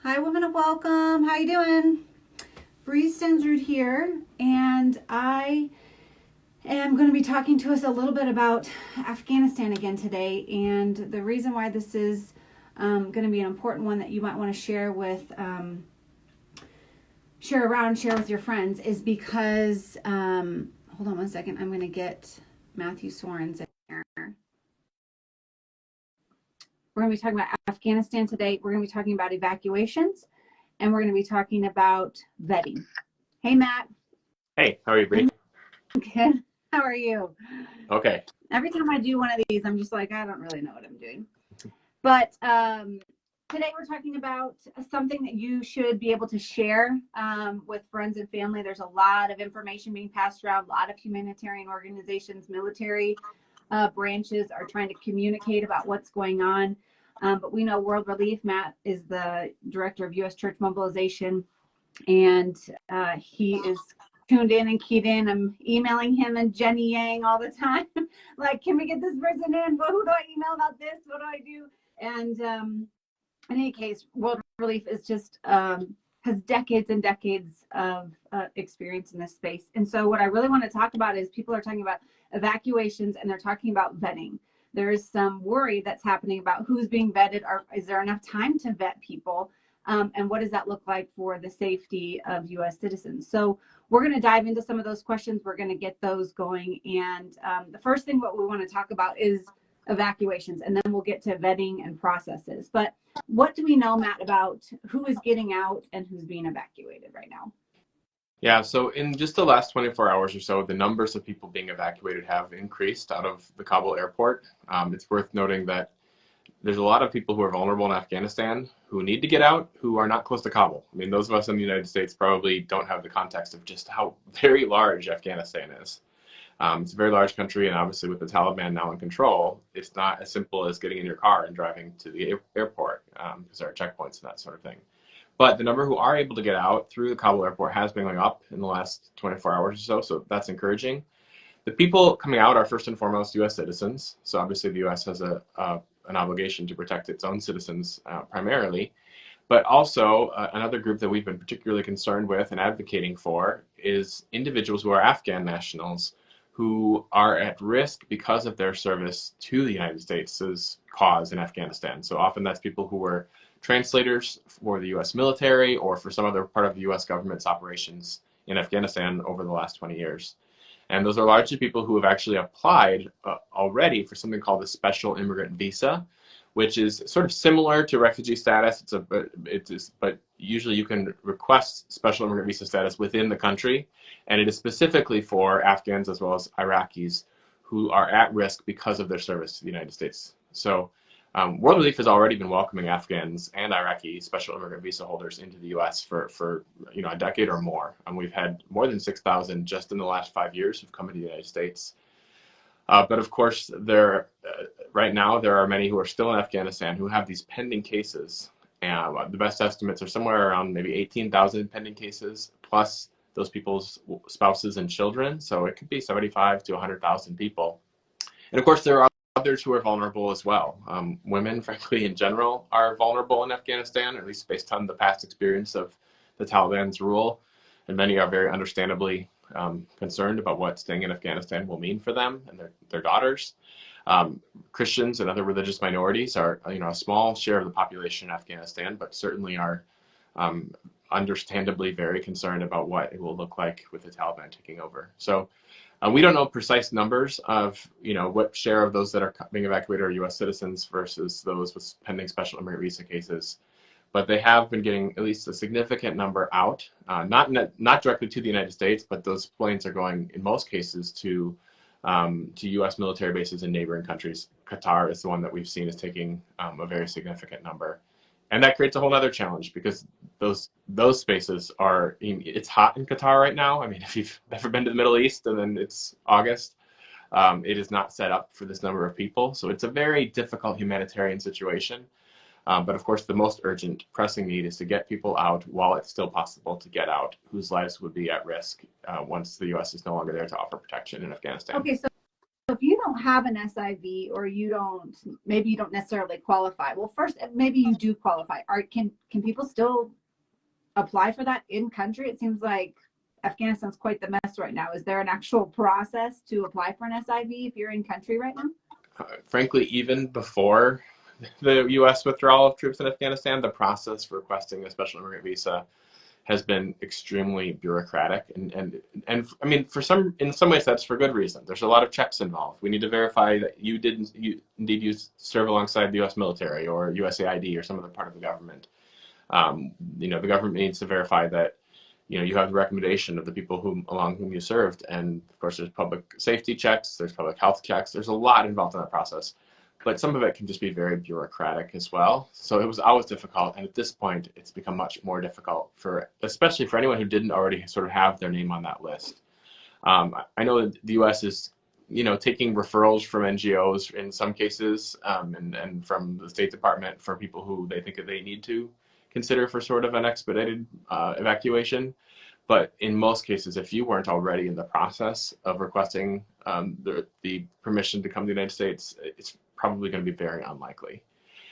Hi, women of welcome. How you doing? Bree Stensrud here, and I am going to be talking to us a little bit about Afghanistan again today. And the reason why this is going to be an important one that you might want to share share with your friends is because hold on one second. I'm going to get Matthew Sorens in here. We're going to be talking about Afghanistan today. We're going to be talking about evacuations, and we're going to be talking about vetting. Hey, Matt. Hey, how are you, Bree? Good. How are you? Okay. Every time I do one of these, I'm just like, I don't really know what I'm doing. But today we're talking about something that you should be able to share with friends and family. There's a lot of information being passed around. A lot of humanitarian organizations, military branches are trying to communicate about what's going on. But we know World Relief, Matt is the director of U.S. Church Mobilization, and he is tuned in and keyed in. I'm emailing him and Jenny Yang all the time. Like, can we get this person in? Well, who do I email about this? What do I do? And in any case, World Relief is just has decades and decades of experience in this space. And so what I really want to talk about is people are talking about evacuations and they're talking about vetting. There is some worry that's happening about who's being vetted. Or is there enough time to vet people? And what does that look like for the safety of U.S. citizens? So we're going to dive into some of those questions. We're going to get those going. And the first thing what we want to talk about is evacuations, and then we'll get to vetting and processes. But what do we know, Matt, about who is getting out and who's being evacuated right now? Yeah, so in just the last 24 hours or so, the numbers of people being evacuated have increased out of the Kabul airport. It's worth noting that there's a lot of people who are vulnerable in Afghanistan who need to get out who are not close to Kabul. I mean, those of us in the United States probably don't have the context of just how very large Afghanistan is. It's a very large country, and obviously with the Taliban now in control, it's not as simple as getting in your car and driving to the airport because there are checkpoints and that sort of thing. But the number who are able to get out through the Kabul airport has been going up in the last 24 hours or so, so that's encouraging. The people coming out are first and foremost U.S. citizens, so obviously the U.S. has an obligation to protect its own citizens primarily. But also, another group that we've been particularly concerned with and advocating for is individuals who are Afghan nationals who are at risk because of their service to the United States' cause in Afghanistan. So often that's people who were translators for the U.S. military or for some other part of the U.S. government's operations in Afghanistan over the last 20 years. And those are largely people who have actually applied already for something called a special immigrant visa, which is sort of similar to refugee status. But usually you can request special immigrant visa status within the country, and it is specifically for Afghans as well as Iraqis who are at risk because of their service to the United States. So World Relief has already been welcoming Afghans and Iraqi special immigrant visa holders into the U.S. for a decade or more, and we've had more than 6,000 just in the last 5 years who've come to the United States. But of course, right now there are many who are still in Afghanistan who have these pending cases. And the best estimates are somewhere around maybe 18,000 pending cases, plus those people's spouses and children. So it could be 75 to 100,000 people. And of course, there are others who are vulnerable as well. Women, frankly, in general, are vulnerable in Afghanistan, at least based on the past experience of the Taliban's rule. And many are very understandably concerned about what staying in Afghanistan will mean for them and their daughters. Christians and other religious minorities are, a small share of the population in Afghanistan, but certainly are understandably very concerned about what it will look like with the Taliban taking over. So we don't know precise numbers of, what share of those that are being evacuated are U.S. citizens versus those with pending special immigrant visa cases. But they have been getting at least a significant number out, not directly to the United States, but those planes are going in most cases to U.S. military bases in neighboring countries. Qatar is the one that we've seen is taking a very significant number, and that creates a whole other challenge because those spaces are. It's hot in Qatar right now. I mean, if you've ever been to the Middle East and then it's August, it is not set up for this number of people, so it's a very difficult humanitarian situation. But of course, the most urgent, pressing need is to get people out while it's still possible to get out, whose lives would be at risk once the U.S. is no longer there to offer protection in Afghanistan. Okay, so if you don't have an SIV, or maybe you don't necessarily qualify. Well, first, maybe you do qualify. Can people still apply for that in country? It seems like Afghanistan's quite the mess right now. Is there an actual process to apply for an SIV if you're in country right now? Frankly, even before the U.S. withdrawal of troops in Afghanistan, the process for requesting a special immigrant visa has been extremely bureaucratic, and I mean, in some ways that's for good reason. There's a lot of checks involved. We need to verify that you indeed serve alongside the U.S. military or USAID or some other part of the government. The government needs to verify that you have the recommendation of the people along whom you served, and of course there's public safety checks, there's public health checks, there's a lot involved in that process. But some of it can just be very bureaucratic as well. So it was always difficult, and at this point, it's become much more difficult especially for anyone who didn't already sort of have their name on that list. I know that the U.S. is, taking referrals from NGOs in some cases, and from the State Department for people who they think that they need to consider for sort of an expedited evacuation. But in most cases, if you weren't already in the process of requesting the permission to come to the United States, it's probably going to be very unlikely.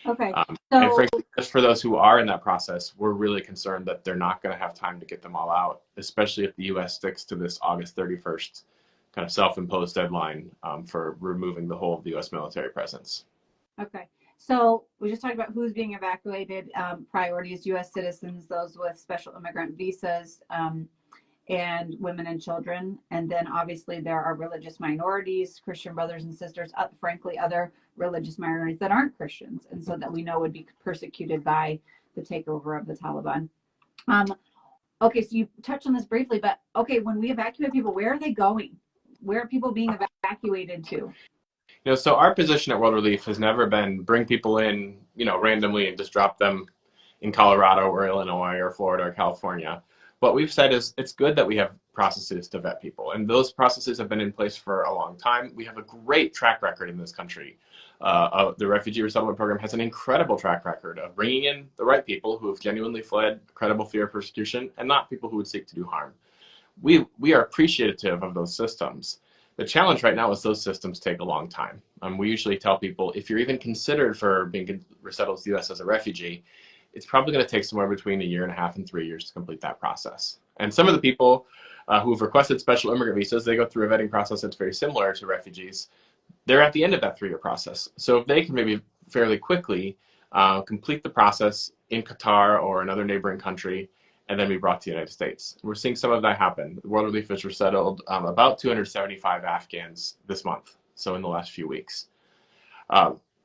Okay. And frankly, just for those who are in that process, we're really concerned that they're not going to have time to get them all out, especially if the U.S. sticks to this August 31st kind of self-imposed deadline for removing the whole of the U.S. military presence. Okay. So we just talked about who's being evacuated. Priorities: U.S. citizens, those with special immigrant visas, and women and children. And then obviously there are religious minorities, Christian brothers and sisters, frankly, other religious minorities that aren't Christians, and so that we know would be persecuted by the takeover of the Taliban. Okay, so you touched on this briefly, but okay, when we evacuate people, where are they going? Where are people being evacuated to? So our position at World Relief has never been bring people in, randomly and just drop them in Colorado or Illinois or Florida or California. What we've said is it's good that we have processes to vet people, and those processes have been in place for a long time. We have a great track record in this country. The refugee resettlement program has an incredible track record of bringing in the right people who have genuinely fled credible fear of persecution, and not people who would seek to do harm. We are appreciative of those systems. The challenge right now is those systems take a long time. We usually tell people, if you're even considered for being resettled to the U.S. as a refugee, it's probably going to take somewhere between 1.5 years and 3 years to complete that process. And some of the people who have requested special immigrant visas, they go through a vetting process that's very similar to refugees. They're at the end of that 3-year process. So if they can maybe fairly quickly complete the process in Qatar or another neighboring country, and then be brought to the United States. We're seeing some of that happen. World Relief has resettled about 275 Afghans this month, so in the last few weeks.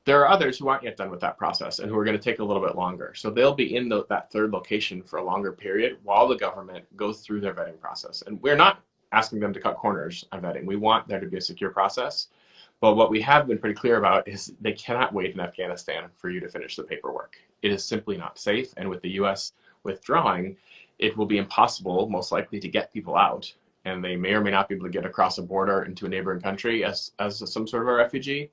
There are others who aren't yet done with that process and who are going to take a little bit longer. So they'll be in that third location for a longer period while the government goes through their vetting process. And we're not asking them to cut corners on vetting. We want there to be a secure process. But what we have been pretty clear about is they cannot wait in Afghanistan for you to finish the paperwork. It is simply not safe. And with the U.S. withdrawing, it will be impossible, most likely, to get people out. And they may or may not be able to get across a border into a neighboring country as some sort of a refugee.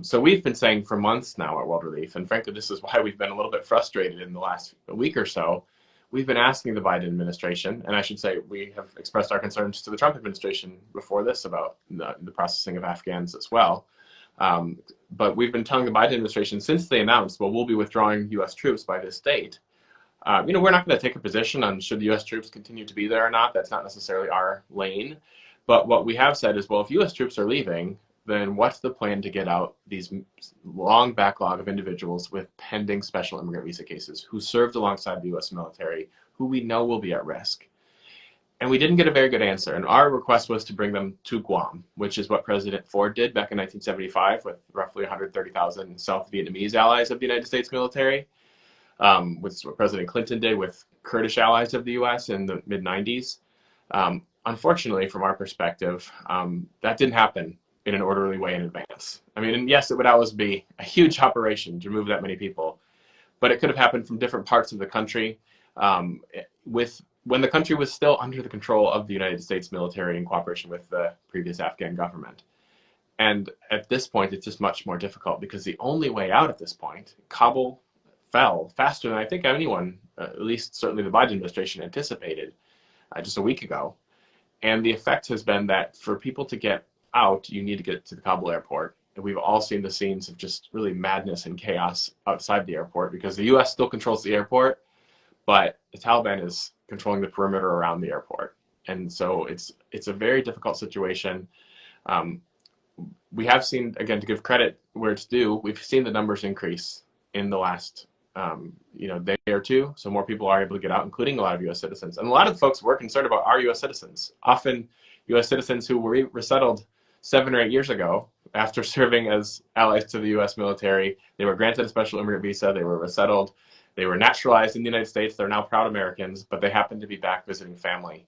So we've been saying for months now at World Relief, and frankly, this is why we've been a little bit frustrated in the last week or so. We've been asking the Biden administration, and I should say we have expressed our concerns to the Trump administration before this about the processing of Afghans as well. But we've been telling the Biden administration since they announced, well, we'll be withdrawing U.S. troops by this date. We're not going to take a position on should the U.S. troops continue to be there or not. That's not necessarily our lane. But what we have said is, well, if U.S. troops are leaving, then what's the plan to get out these long backlog of individuals with pending special immigrant visa cases who served alongside the U.S. military, who we know will be at risk? And we didn't get a very good answer. And our request was to bring them to Guam, which is what President Ford did back in 1975 with roughly 130,000 South Vietnamese allies of the United States military, which is what President Clinton did with Kurdish allies of the U.S. in the mid-90s. Unfortunately, from our perspective, that didn't happen in an orderly way in advance. I mean, and yes, it would always be a huge operation to remove that many people, but it could have happened from different parts of the country when the country was still under the control of the United States military in cooperation with the previous Afghan government. And at this point, it's just much more difficult because the only way out at this point, Kabul fell faster than I think anyone, at least certainly the Biden administration, anticipated just a week ago. And the effect has been that for people to get out, you need to get to the Kabul airport. And we've all seen the scenes of just really madness and chaos outside the airport because the U.S. still controls the airport, but the Taliban is controlling the perimeter around the airport. And so it's a very difficult situation. Um, we have seen, again, to give credit where it's due, we've seen the numbers increase in the last day or two. So more people are able to get out, including a lot of U.S. citizens. And a lot of folks were concerned about our U.S. citizens. Often U.S. citizens who were resettled 7 or 8 years ago after serving as allies to the U.S. military. They were granted a special immigrant visa. They were resettled. They were naturalized in the United States. They're now proud Americans, but they happened to be back visiting family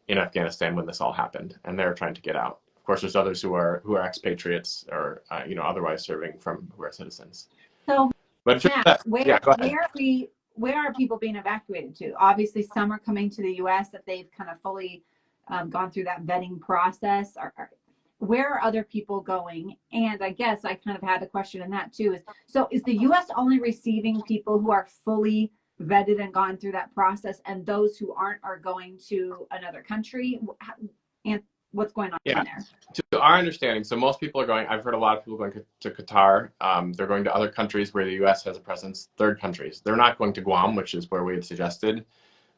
in Afghanistan when this all happened, and they're trying to get out. Of course, there's others who are expatriates or otherwise serving who are citizens. So, but Matt, where are people being evacuated to? Obviously, some are coming to the U.S. that they've kind of fully gone through that vetting process. Where are other people going? And I guess I kind of had a question in that too. Is the U.S. only receiving people who are fully vetted and gone through that process, and those who aren't are going to another country? And what's going on there? To our understanding, so most people are going, I've heard a lot of people going to Qatar. They're going to other countries where the U.S. has a presence, third countries. They're not going to Guam, which is where we had suggested,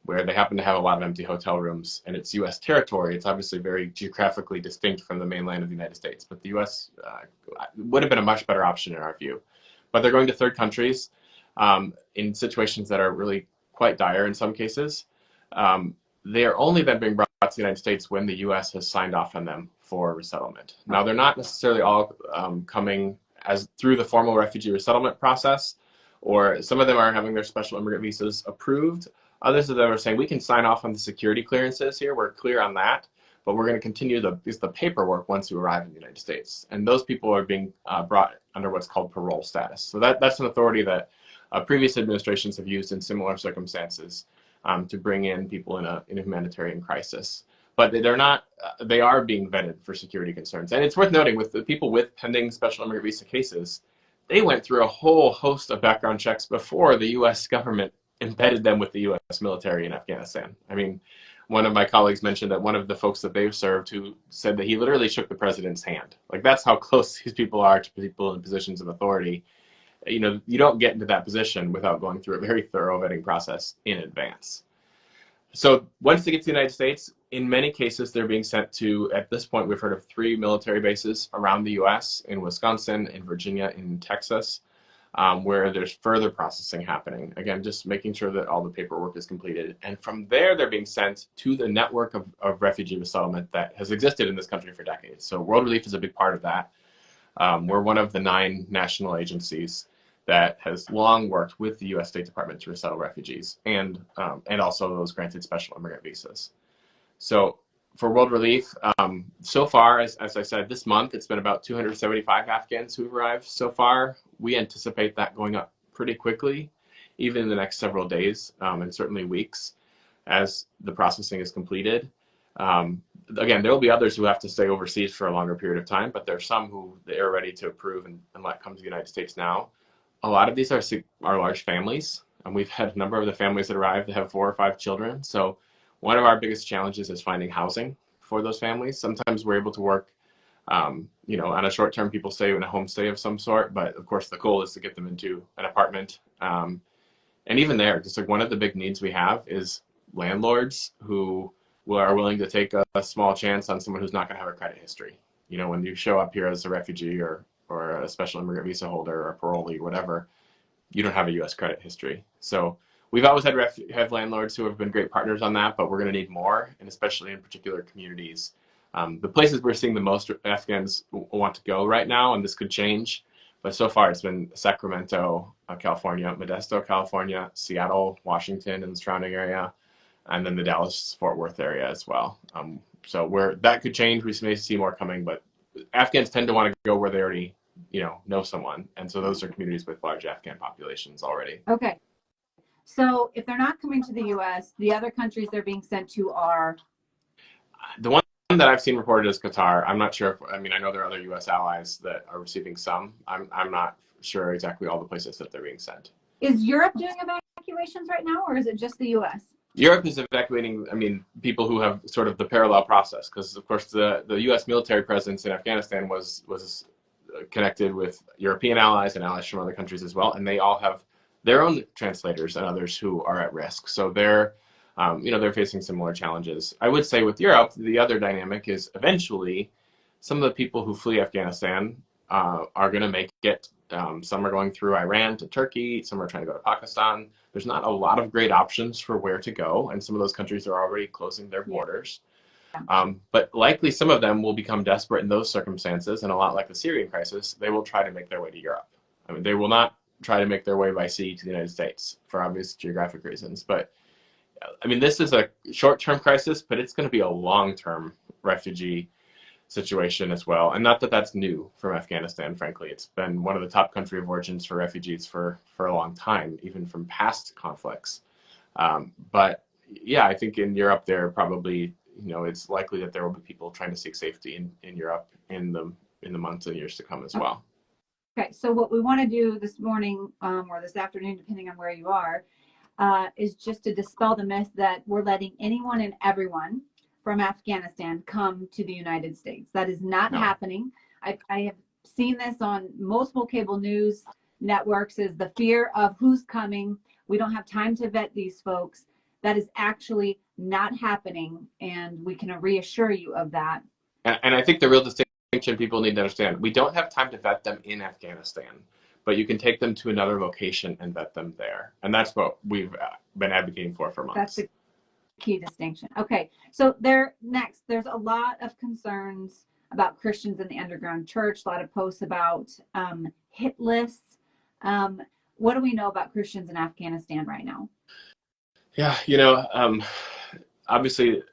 where they happen to have a lot of empty hotel rooms, and it's U.S. territory. It's obviously very geographically distinct from the mainland of the United States, but the U.S. Would have been a much better option in our view. But they're going to third countries in situations that are really quite dire in some cases. They are only then being brought to the United States when the U.S. has signed off on them for resettlement. Now, they're not necessarily all coming as through the formal refugee resettlement process, or some of them are having their special immigrant visas approved. Others of them are saying, we can sign off on the security clearances here, we're clear on that, but we're going to continue the paperwork once you arrive in the United States. And those people are being brought under what's called parole status. So that's an authority that previous administrations have used in similar circumstances to bring in people in a humanitarian crisis. But they are being vetted for security concerns. And it's worth noting, with the people with pending special immigrant visa cases, they went through a whole host of background checks before the U.S. government embedded them with the U.S. military in Afghanistan. I mean, one of my colleagues mentioned that one of the folks that they've served who said that he literally shook the president's hand. Like, that's how close these people are to people in positions of authority. You don't get into that position without going through a very thorough vetting process in advance. So once they get to the United States, in many cases, they're being sent to, at this point, we've heard of 3 military bases around the U.S., in Wisconsin, in Virginia, in Texas, where there's further processing happening. Again, just making sure that all the paperwork is completed. And from there, they're being sent to the network of refugee resettlement that has existed in this country for decades. So World Relief is a big part of that. We're one of the 9 national agencies that has long worked with the U.S. State Department to resettle refugees and also those granted special immigrant visas. So for World Relief, so far, as I said, this month, it's been about 275 Afghans who've arrived so far. We anticipate that going up pretty quickly, even in the next several days and certainly weeks as the processing is completed. Again, there will be others who have to stay overseas for a longer period of time, but there are some who they are ready to approve and let come to the United States now. A lot of these are large families, and we've had a number of the families that arrive that have 4 or 5 children. So one of our biggest challenges is finding housing for those families. Sometimes we're able to work, on a short-term, people stay in a homestay of some sort, but of course the goal is to get them into an apartment. And even there, just like one of the big needs we have is landlords who are willing to take a small chance on someone who's not going to have a credit history. When you show up here as a refugee or a special immigrant visa holder or a parolee, whatever, you don't have a U.S. credit history. So we've always had landlords who have been great partners on that, but we're going to need more, and especially in particular communities. The places we're seeing the most Afghans want to go right now, and this could change, but so far it's been Sacramento, California, Modesto, California, Seattle, Washington, and the surrounding area, and then the Dallas-Fort Worth area as well. So that could change. We may see more coming, but Afghans tend to want to go where they already, know someone. And so those are communities with large Afghan populations already. Okay. So if they're not coming to the U.S., the other countries they're being sent to are? The one that I've seen reported is Qatar. I'm not sure I know there are other U.S. allies that are receiving some. I'm not sure exactly all the places that they're being sent. Is Europe doing evacuations right now, or is it just the U.S.? Europe is evacuating, I mean, people who have sort of the parallel process, because of course the U.S. military presence in Afghanistan was connected with European allies and allies from other countries as well, and they all have their own translators and others who are at risk. So they're, they're facing similar challenges. I would say with Europe, the other dynamic is eventually some of the people who flee Afghanistan are going to make it. Some are going through Iran to Turkey. Some are trying to go to Pakistan. There's not a lot of great options for where to go, and some of those countries are already closing their borders. But likely some of them will become desperate in those circumstances, and a lot like the Syrian crisis, they will try to make their way to Europe. I mean, they will not try to make their way by sea to the United States for obvious geographic reasons. But I mean, this is a short-term crisis, but it's going to be a long-term refugee situation as well. And not that that's new from Afghanistan, frankly. It's been one of the top country of origins for refugees for a long time, even from past conflicts. But yeah, I think in Europe, there probably, it's likely that there will be people trying to seek safety in Europe in the months and years to come as well. Okay, so what we want to do this morning or this afternoon, depending on where you are, is just to dispel the myth that we're letting anyone and everyone from Afghanistan come to the United States. That is not happening. I have seen this on multiple cable news networks, is the fear of who's coming. We don't have time to vet these folks. That is actually not happening, and we can reassure you of that. And I think the real distinction people need to understand, we don't have time to vet them in Afghanistan, but you can take them to another location and vet them there. And that's what we've been advocating for months. That's the key distinction. Okay, so there's a lot of concerns about Christians in the underground church, a lot of posts about hit lists. What do we know about Christians in Afghanistan right now? Yeah, obviously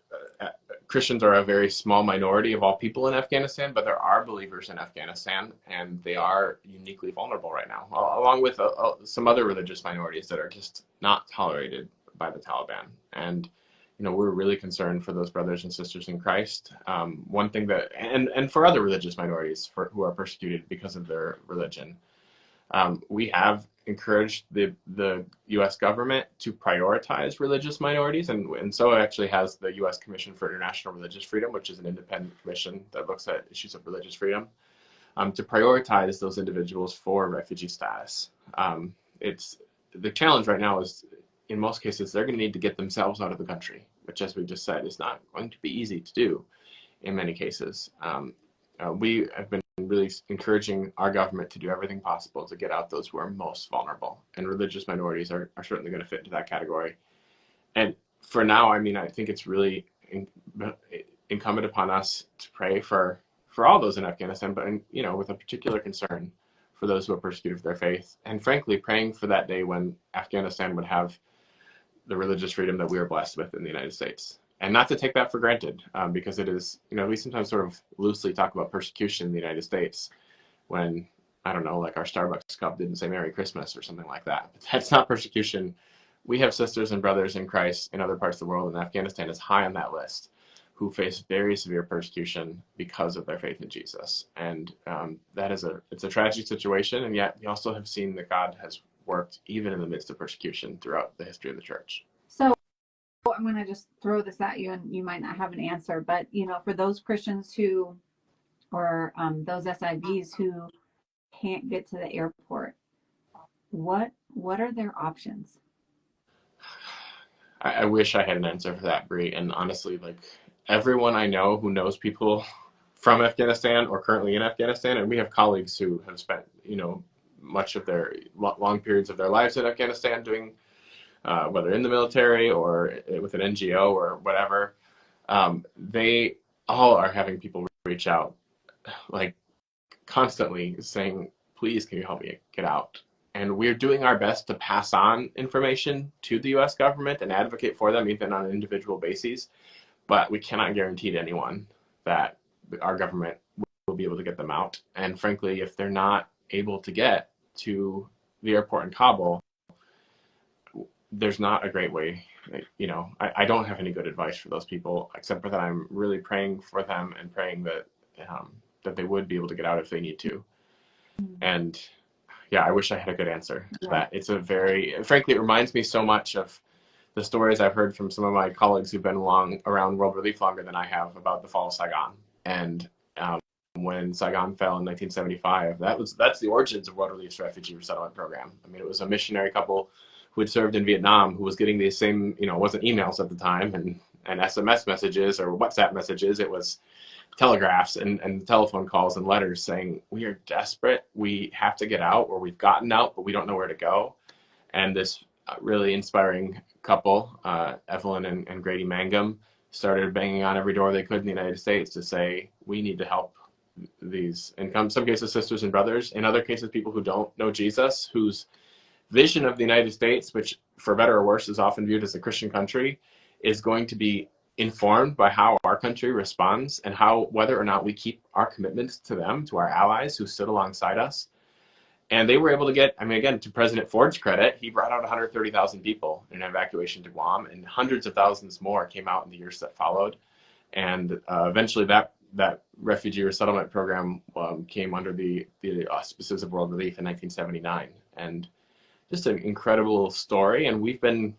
Christians are a very small minority of all people in Afghanistan, but there are believers in Afghanistan, and they are uniquely vulnerable right now, along with some other religious minorities that are just not tolerated by the Taliban. And we're really concerned for those brothers and sisters in Christ. One thing that, and for other religious minorities who are persecuted because of their religion, we have encouraged the U.S. government to prioritize religious minorities, and so it actually has the U.S. Commission for International Religious Freedom, which is an independent commission that looks at issues of religious freedom, to prioritize those individuals for refugee status. It's the challenge right now is, in most cases, they're going to need to get themselves out of the country, which, as we just said, is not going to be easy to do in many cases. We have been really encouraging our government to do everything possible to get out those who are most vulnerable, and religious minorities are certainly going to fit into that category. And for now, I mean, I think it's really incumbent upon us to pray for all those in Afghanistan, but with a particular concern for those who are persecuted for their faith, and frankly, praying for that day when Afghanistan would have the religious freedom that we are blessed with in the United States. And not to take that for granted, because it is, we sometimes sort of loosely talk about persecution in the United States when, I don't know, like our Starbucks cup didn't say Merry Christmas or something like that. But that's not persecution. We have sisters and brothers in Christ in other parts of the world, and Afghanistan is high on that list, who face very severe persecution because of their faith in Jesus. And it's a tragic situation, and yet we also have seen that God has worked even in the midst of persecution throughout the history of the church. So I'm going to just throw this at you, and you might not have an answer, but for those Christians or those SIVs who can't get to the airport, what are their options? I wish I had an answer for that, Bree. And honestly, like everyone I know who knows people from Afghanistan or currently in Afghanistan, and we have colleagues who have spent much of their long periods of their lives in Afghanistan doing whether in the military or with an NGO or whatever, they all are having people reach out like constantly saying, please, can you help me get out? And we're doing our best to pass on information to the U.S. government and advocate for them, even on an individual basis. But we cannot guarantee to anyone that our government will be able to get them out. And frankly, if they're not able to get to the airport in Kabul, there's not a great way. I don't have any good advice for those people, except for that I'm really praying for them and praying that that they would be able to get out if they need to. And yeah, I wish I had a good answer to that. It's frankly, it reminds me so much of the stories I've heard from some of my colleagues who've been around World Relief longer than I have about the fall of Saigon. And when Saigon fell in 1975, that's the origins of World Relief's refugee resettlement program. I mean, it was a missionary couple who had served in Vietnam who was getting these same, it wasn't emails at the time and SMS messages or WhatsApp messages. It was telegraphs and telephone calls and letters saying, we are desperate. We have to get out, or we've gotten out, but we don't know where to go. And this really inspiring couple, Evelyn and Grady Mangum, started banging on every door they could in the United States to say, we need to help these, in some cases, sisters and brothers, in other cases, people who don't know Jesus, whose vision of the United States, which for better or worse is often viewed as a Christian country, is going to be informed by how our country responds and whether or not we keep our commitments to them, to our allies who stood alongside us. And they were able to get, again, to President Ford's credit, he brought out 130,000 people in an evacuation to Guam, and hundreds of thousands more came out in the years that followed. And eventually that refugee resettlement program came under the auspices of World Relief in 1979. And just an incredible story. And we've been,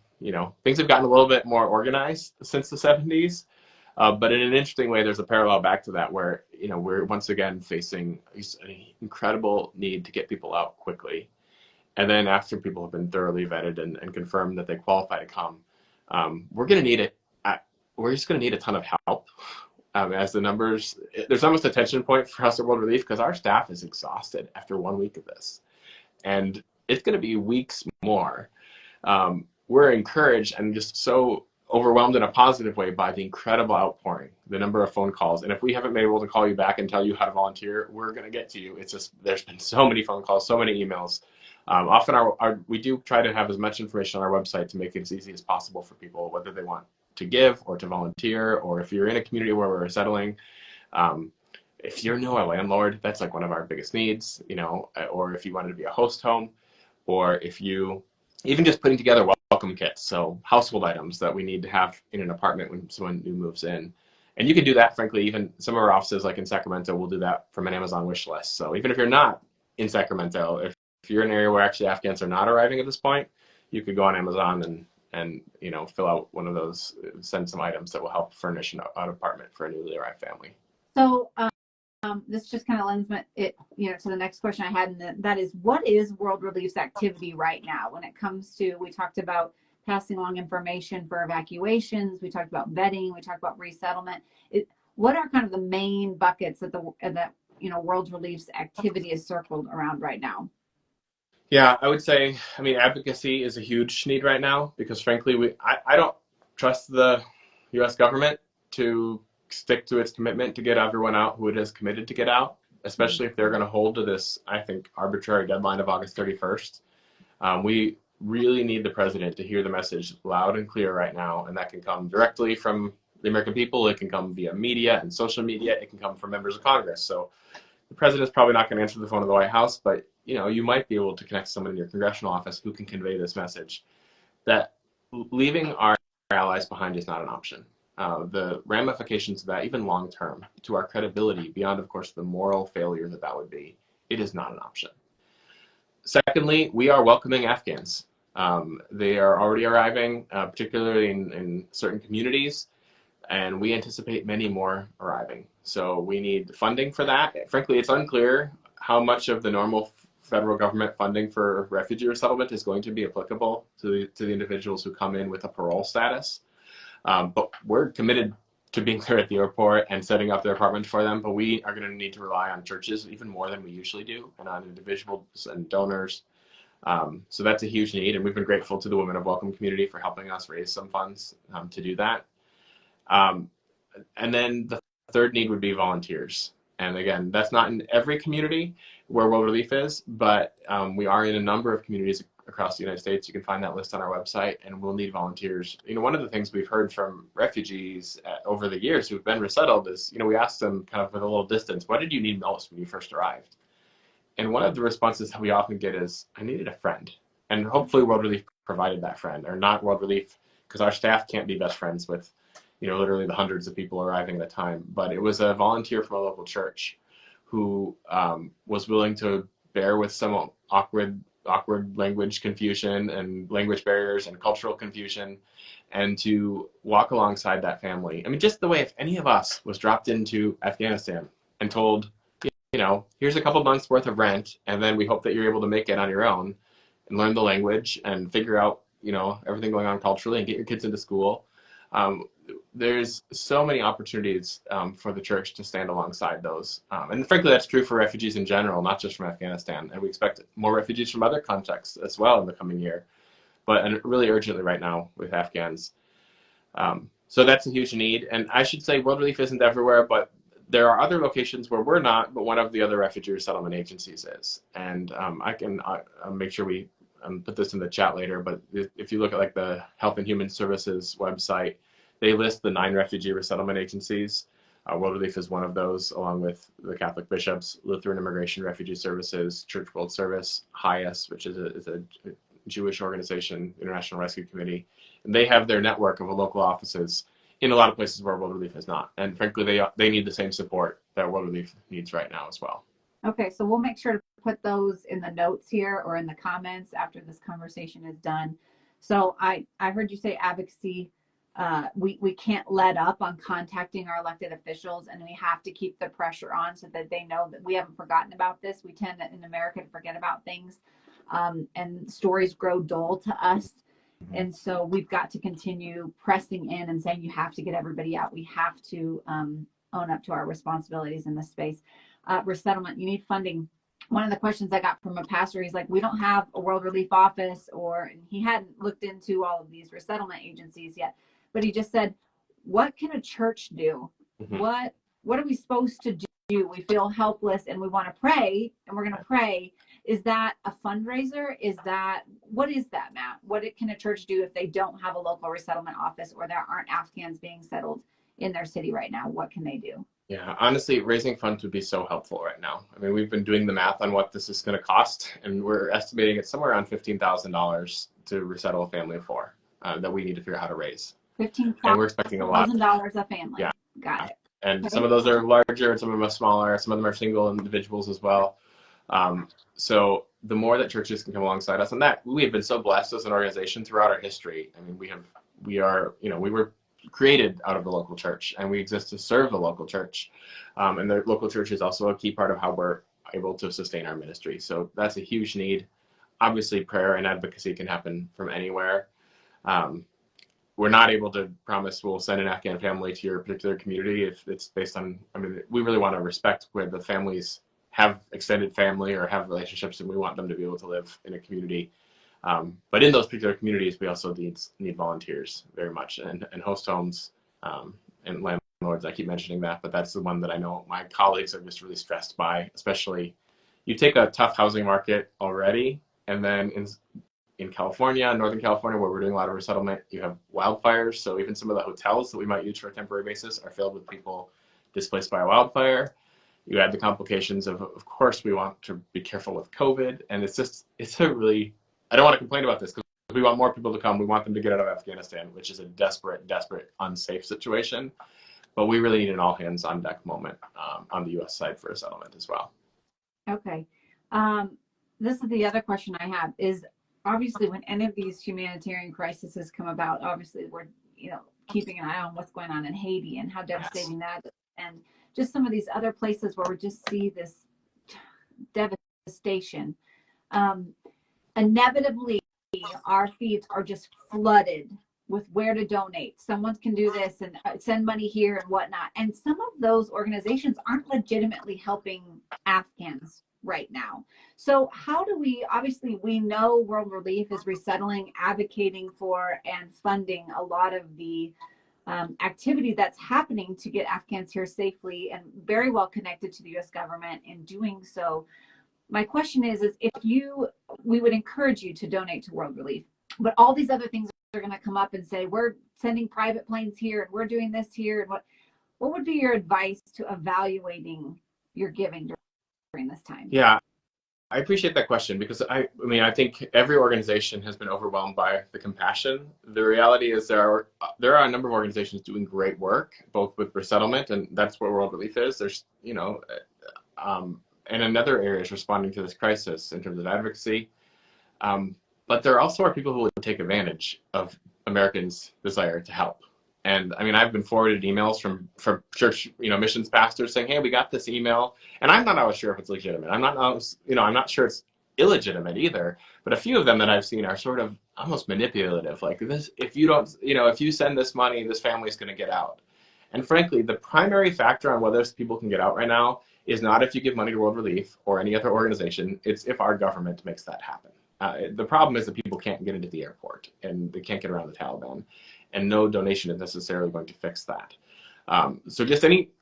things have gotten a little bit more organized since the 70s. But in an interesting way, there's a parallel back to that where, we're once again facing an incredible need to get people out quickly. And then after people have been thoroughly vetted and confirmed that they qualify to come, we're going to need it. We're just going to need a ton of help. As the numbers, there's almost a tension point for us at World Relief because our staff is exhausted after 1 week of this. And it's going to be weeks more. We're encouraged and just so overwhelmed in a positive way by the incredible outpouring, the number of phone calls. And if we haven't been able to call you back and tell you how to volunteer, we're going to get to you. It's just, there's been so many phone calls, so many emails. Often we do try to have as much information on our website to make it as easy as possible for people, whether they want to give or to volunteer, or if you're in a community where we're settling. If you're a landlord, that's like one of our biggest needs, or if you wanted to be a host home, or if you even just putting together welcome kits, so household items that we need to have in an apartment when someone new moves in. And you can do that, frankly, even some of our offices, like in Sacramento, will do that from an Amazon wish list. So even if you're not in Sacramento, if you're in an area where actually Afghans are not arriving at this point, you could go on Amazon and fill out one of those, send some items that will help furnish an apartment for a newly arrived family. So this just kind of lends it, to the next question I had, and that is, what is World Relief's activity right now when it comes to, we talked about passing along information for evacuations, we talked about vetting, we talked about resettlement. What are kind of the main buckets that World Relief's activity is circled around right now? Yeah, I would say, advocacy is a huge need right now because, frankly, I don't trust the U.S. government to stick to its commitment to get everyone out who it is committed to get out, especially if they're going to hold to this, I think, arbitrary deadline of August 31st. We really need the president to hear the message loud and clear right now, and that can come directly from the American people. It can come via media and social media. It can come from members of Congress. So the president's probably not going to answer the phone of the White House, but you might be able to connect someone in your congressional office who can convey this message that leaving our allies behind is not an option. The ramifications of that, even long term, to our credibility, beyond, of course, the moral failure that would be, it is not an option. Secondly, we are welcoming Afghans. They are already arriving, particularly in certain communities, and we anticipate many more arriving. So we need funding for that. Frankly, it's unclear how much of the normal federal government funding for refugee resettlement is going to be applicable to the individuals who come in with a parole status. But we're committed to being there at the airport and setting up their apartments for them. But we are going to need to rely on churches even more than we usually do, and on individuals and donors. So that's a huge need, and we've been grateful to the Women of Welcome community for helping us raise some funds to do that. And then the third need would be volunteers. And again, that's not in every community where World Relief is, but we are in a number of communities across the United States. You can find that list on our website, and we'll need volunteers. One of the things we've heard from refugees over the years who've been resettled is, we asked them kind of with a little distance, what did you need most when you first arrived? And one of the responses that we often get is, I needed a friend. And hopefully World Relief provided that friend, or not World Relief, because our staff can't be best friends with literally the hundreds of people arriving at a time. But it was a volunteer from a local church who was willing to bear with some awkward awkward language confusion and language barriers and cultural confusion, and to walk alongside that family. I mean, just the way if any of us was dropped into Afghanistan and told, here's a couple months worth of rent, and then we hope that you're able to make it on your own and learn the language and figure out, everything going on culturally and get your kids into school. There's so many opportunities for the church to stand alongside those. And frankly, that's true for refugees in general, not just from Afghanistan. And we expect more refugees from other contexts as well in the coming year, but really urgently right now with Afghans. So that's a huge need. And I should say World Relief isn't everywhere, but there are other locations where we're not, but one of the other refugee resettlement agencies is. And I can make sure we put this in the chat later, but if you look at like the Health and Human Services website, they list the 9 refugee resettlement agencies. World Relief is one of those, along with the Catholic Bishops, Lutheran Immigration Refugee Services, Church World Service, HIAS, which is a Jewish organization, International Rescue Committee. And they have their network of local offices in a lot of places where World Relief is not. And frankly, they need the same support that World Relief needs right now as well. Okay, so we'll make sure to put those in the notes here or in the comments after this conversation is done. So I heard you say advocacy. We can't let up on contacting our elected officials, and we have to keep the pressure on so that they know that we haven't forgotten about this. We tend to, in America, to forget about things, and stories grow dull to us. And so we've got to continue pressing in and saying, you have to get everybody out. We have to own up to our responsibilities in this space. Resettlement, you need funding. One of the questions I got from a pastor, he's like, we don't have a World Relief office, and he hadn't looked into all of these resettlement agencies yet. But he just said, what can a church do? Mm-hmm. What are we supposed to do? We feel helpless and we want to pray, and we're going to pray. Is that a fundraiser? What is that, Matt? What can a church do if they don't have a local resettlement office or there aren't Afghans being settled in their city right now? What can they do? Yeah, honestly, raising funds would be so helpful right now. I mean, we've been doing the math on what this is going to cost, and we're estimating it's somewhere around $15,000 to resettle a family of 4 that we need to figure out how to raise. $15,000 and we're expecting a lot. $1,000 a family. Yeah. Got it. And okay. Some of those are larger and some of them are smaller. Some of them are single individuals as well. So the more that churches can come alongside us, and that we have been so blessed as an organization throughout our history. I mean, we were created out of the local church, and we exist to serve the local church. And the local church is also a key part of how we're able to sustain our ministry. So that's a huge need. Obviously, prayer and advocacy can happen from anywhere. We're not able to promise we'll send an Afghan family to your particular community if it's based on, we really want to respect where the families have extended family or have relationships, and we want them to be able to live in a community. But in those particular communities, we also need volunteers very much, and host homes and landlords. I keep mentioning that, but that's the one that I know my colleagues are just really stressed by, especially you take a tough housing market already, and then in California, Northern California, where we're doing a lot of resettlement, you have wildfires. So even some of the hotels that we might use for a temporary basis are filled with people displaced by a wildfire. You add the complications of course, we want to be careful with COVID. And it's a really, I don't want to complain about this because we want more people to come. We want them to get out of Afghanistan, which is a desperate, unsafe situation. But we really need an all hands on deck moment on the U.S. side for a settlement as well. Okay. This is the other question I have is, obviously, when any of these humanitarian crises come about, obviously we're keeping an eye on what's going on in Haiti and how devastating that is, and just some of these other places where we just see this devastation. Inevitably, our feeds are just flooded with where to donate. Someone can do this and send money here and whatnot. And some of those organizations aren't legitimately helping Afghans right now. So how do obviously we know World Relief is resettling, advocating for and funding a lot of the activity that's happening to get Afghans here safely and very well connected to the U.S. government in doing so. My question is if we would encourage you to donate to World Relief, but all these other things are going to come up and say, we're sending private planes here and we're doing this here. And what would be your advice to evaluating your giving during this time? Yeah, I appreciate that question because I think every organization has been overwhelmed by the compassion. The reality is there are a number of organizations doing great work, both with resettlement, and that's what World Relief is. There's, and another area is responding to this crisis in terms of advocacy. But there also are people who would take advantage of Americans' desire to help. And I mean, I've been forwarded emails from church, missions pastors saying, "Hey, we got this email," and I'm not always sure if it's legitimate. I'm not sure it's illegitimate either. But a few of them that I've seen are sort of almost manipulative. Like this, if you don't, if you send this money, this family's going to get out. And frankly, the primary factor on whether people can get out right now is not if you give money to World Relief or any other organization. It's if our government makes that happen. The problem is that people can't get into the airport and they can't get around the Taliban, and no donation is necessarily going to fix that. So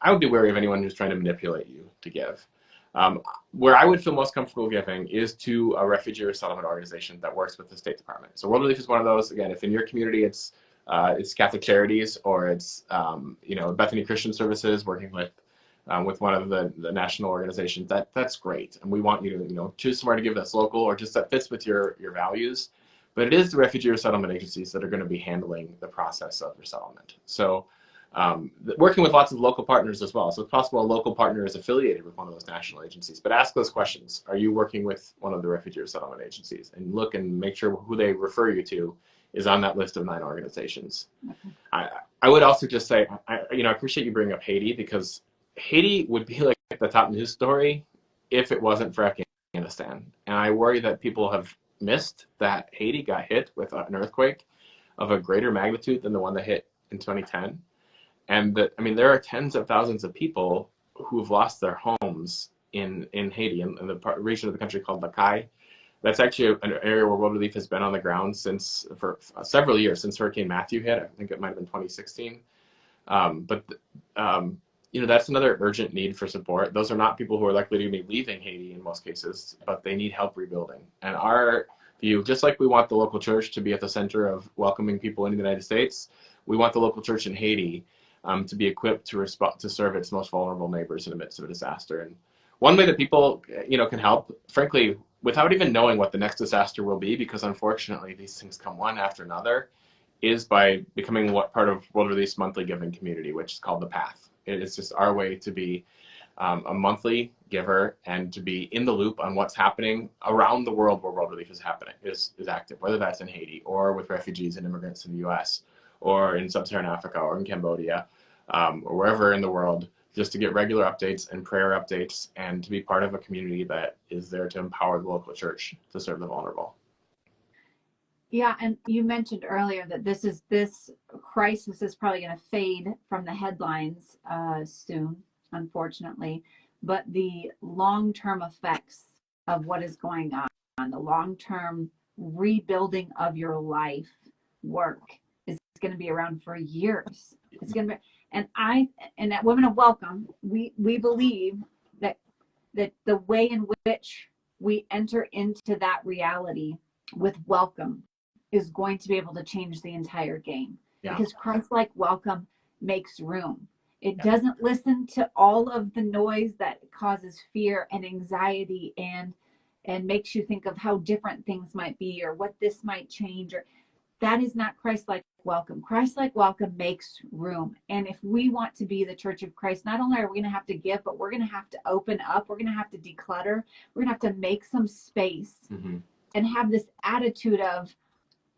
I would be wary of anyone who's trying to manipulate you to give. Where I would feel most comfortable giving is to a refugee resettlement organization that works with the State Department. So World Relief is one of those. Again, if in your community it's Catholic Charities or it's Bethany Christian Services working with one of the national organizations, that's great. And we want you to choose somewhere to give that's local or just that fits with your values. But it is the refugee resettlement agencies that are going to be handling the process of resettlement. So working with lots of local partners as well. So it's possible a local partner is affiliated with one of those national agencies. But ask those questions. Are you working with one of the refugee resettlement agencies? And look and make sure who they refer you to is on that list of 9 organizations. Okay. I would also just say, I appreciate you bringing up Haiti, because Haiti would be like the top news story if it wasn't for Afghanistan. And I worry that people have missed that Haiti got hit with an earthquake of a greater magnitude than the one that hit in 2010. And there are tens of thousands of people who've lost their homes in Haiti, in the region of the country called Lakai. That's actually an area where World Relief has been on the ground for several years, since Hurricane Matthew hit. I think it might have been 2016. That's another urgent need for support. Those are not people who are likely to be leaving Haiti in most cases, but they need help rebuilding. And our view, just like we want the local church to be at the center of welcoming people into the United States, we want the local church in Haiti to be equipped to serve its most vulnerable neighbors in the midst of a disaster. And one way that people can help, frankly, without even knowing what the next disaster will be, because unfortunately these things come one after another, is by becoming part of World Relief's monthly giving community, which is called the Path. It's just our way to be a monthly giver and to be in the loop on what's happening around the world where World Relief is active, whether that's in Haiti or with refugees and immigrants in the U.S. or in Sub-Saharan Africa or in Cambodia or wherever in the world, just to get regular updates and prayer updates and to be part of a community that is there to empower the local church to serve the vulnerable. Yeah, and you mentioned earlier that this crisis is probably going to fade from the headlines soon, unfortunately. But the long-term effects of what is going on, the long-term rebuilding of your life work is going to be around for years. It's going to be, and at Women of Welcome, we believe that the way in which we enter into that reality with welcome is going to be able to change the entire game. Yeah. Because Christ-like welcome makes room. It doesn't listen to all of the noise that causes fear and anxiety and makes you think of how different things might be or what this might change. Or that is not Christ-like welcome. Christ-like welcome makes room. And if we want to be the Church of Christ, not only are we going to have to give, but we're going to have to open up. We're going to have to declutter. We're going to have to make some space and have this attitude of,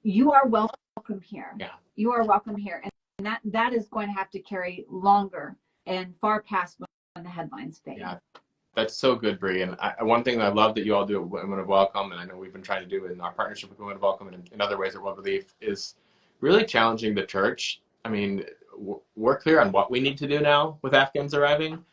you are welcome here. Yeah. You are welcome here. And that is going to have to carry longer and far past when the headlines fade. Yeah, that's so good, Bree. And one thing that I love that you all do at Women of Welcome, and I know we've been trying to do in our partnership with Women of Welcome and in other ways at World Relief, is really challenging the church. I mean, we're clear on what we need to do now with Afghans arriving.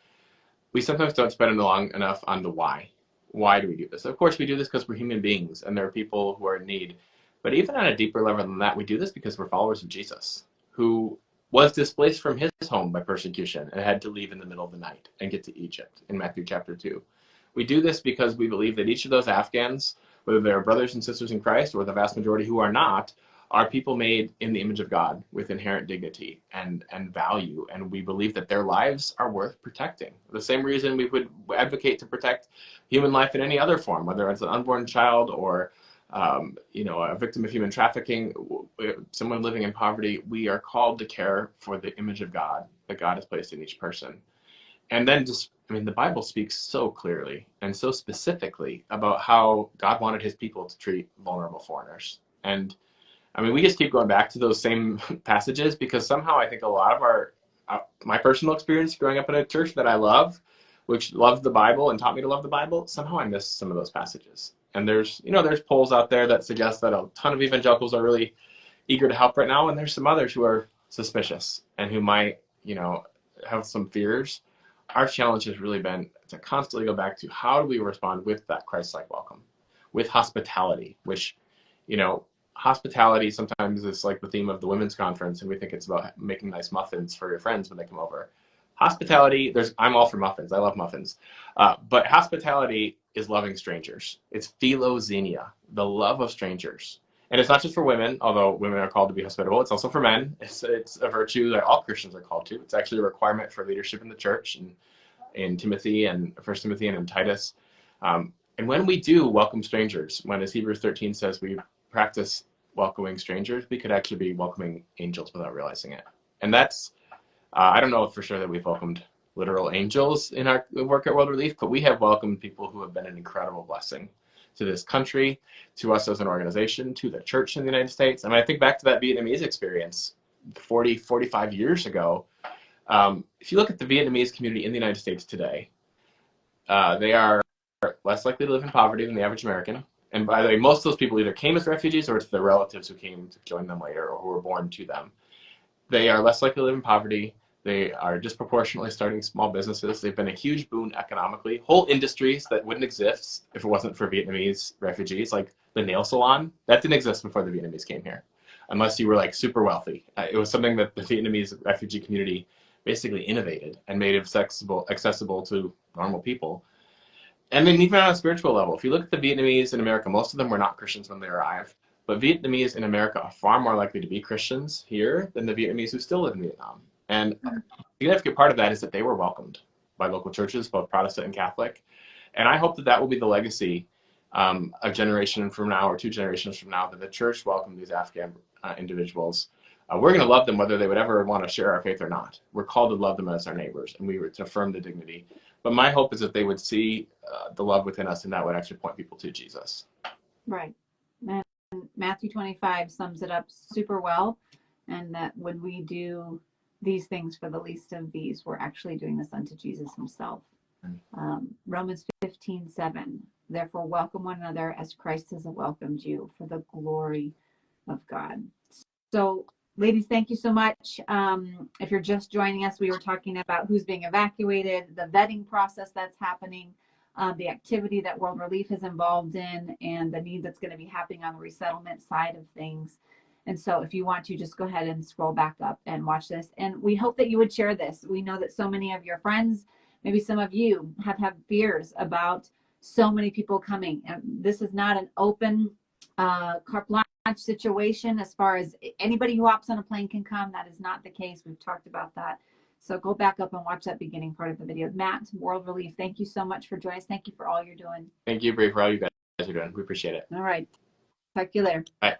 We sometimes don't spend long enough on the why. Why do we do this? Of course, we do this because we're human beings and there are people who are in need. But even on a deeper level than that, we do this because we're followers of Jesus, who was displaced from his home by persecution and had to leave in the middle of the night and get to Egypt in Matthew chapter 2. We do this because we believe that each of those Afghans, whether they're brothers and sisters in Christ or the vast majority who are not, are people made in the image of God with inherent dignity and value. And we believe that their lives are worth protecting. The same reason we would advocate to protect human life in any other form, whether it's an unborn child or a victim of human trafficking, someone living in poverty. We are called to care for the image of God that God has placed in each person. And then just I mean, the Bible speaks so clearly and so specifically about how God wanted his people to treat vulnerable foreigners. And I mean, we just keep going back to those same passages because somehow I think a lot of my personal experience growing up in a church that I love, which loved the Bible and taught me to love the Bible, somehow I miss some of those passages. And there's polls out there that suggest that a ton of evangelicals are really eager to help right now, and there's some others who are suspicious and who might, have some fears. Our challenge has really been to constantly go back to how do we respond with that Christ-like welcome, with hospitality, which, hospitality sometimes is like the theme of the women's conference, and we think it's about making nice muffins for your friends when they come over. Hospitality, I'm all for muffins. I love muffins. But hospitality is loving strangers. It's philoxenia, the love of strangers. And it's not just for women, although women are called to be hospitable. It's also for men. It's a virtue that all Christians are called to. It's actually a requirement for leadership in the church, and in Timothy and 1 Timothy and in Titus. And when we do welcome strangers, when, as Hebrews 13 says, we practice welcoming strangers, we could actually be welcoming angels without realizing it. And that's, I don't know for sure that we've welcomed literal angels in our work at World Relief, but we have welcomed people who have been an incredible blessing to this country, to us as an organization, to the church in the United States. I mean, I think back to that Vietnamese experience 45 years ago. If you look at the Vietnamese community in the United States today, they are less likely to live in poverty than the average American. And by the way, most of those people either came as refugees or it's their relatives who came to join them later or who were born to them. They are less likely to live in poverty. They are disproportionately starting small businesses. They've been a huge boon economically. Whole industries that wouldn't exist if it wasn't for Vietnamese refugees, like the nail salon, that didn't exist before the Vietnamese came here, unless you were like super wealthy. It was something that the Vietnamese refugee community basically innovated and made accessible to normal people. And then even on a spiritual level, if you look at the Vietnamese in America, most of them were not Christians when they arrived. But Vietnamese in America are far more likely to be Christians here than the Vietnamese who still live in Vietnam. And a significant part of that is that they were welcomed by local churches, both Protestant and Catholic. And I hope that that will be the legacy a generation from now or 2 generations from now, that the church welcomed these Afghan individuals. We're going to love them whether they would ever want to share our faith or not. We're called to love them as our neighbors, and we were to affirm the dignity. But my hope is that they would see the love within us, and that would actually point people to Jesus. Right. And Matthew 25 sums it up super well. And that when we do these things for the least of these, we're actually doing this unto Jesus himself. Romans 15:7. Therefore, welcome one another as Christ has welcomed you for the glory of God. So, ladies, thank you so much. If you're just joining us, we were talking about who's being evacuated, the vetting process that's happening, the activity that World Relief is involved in, and the need that's going to be happening on the resettlement side of things. And so if you want to, just go ahead and scroll back up and watch this. And we hope that you would share this. We know that so many of your friends, maybe some of you, have had fears about so many people coming. And this is not an open carte blanche situation as far as anybody who hops on a plane can come. That is not the case. We've talked about that. So go back up and watch that beginning part of the video. Matt, World Relief, thank you so much for joining us. Thank you for all you're doing. Thank you, Bree, for all you guys are doing. We appreciate it. All right. Talk to you later. Bye.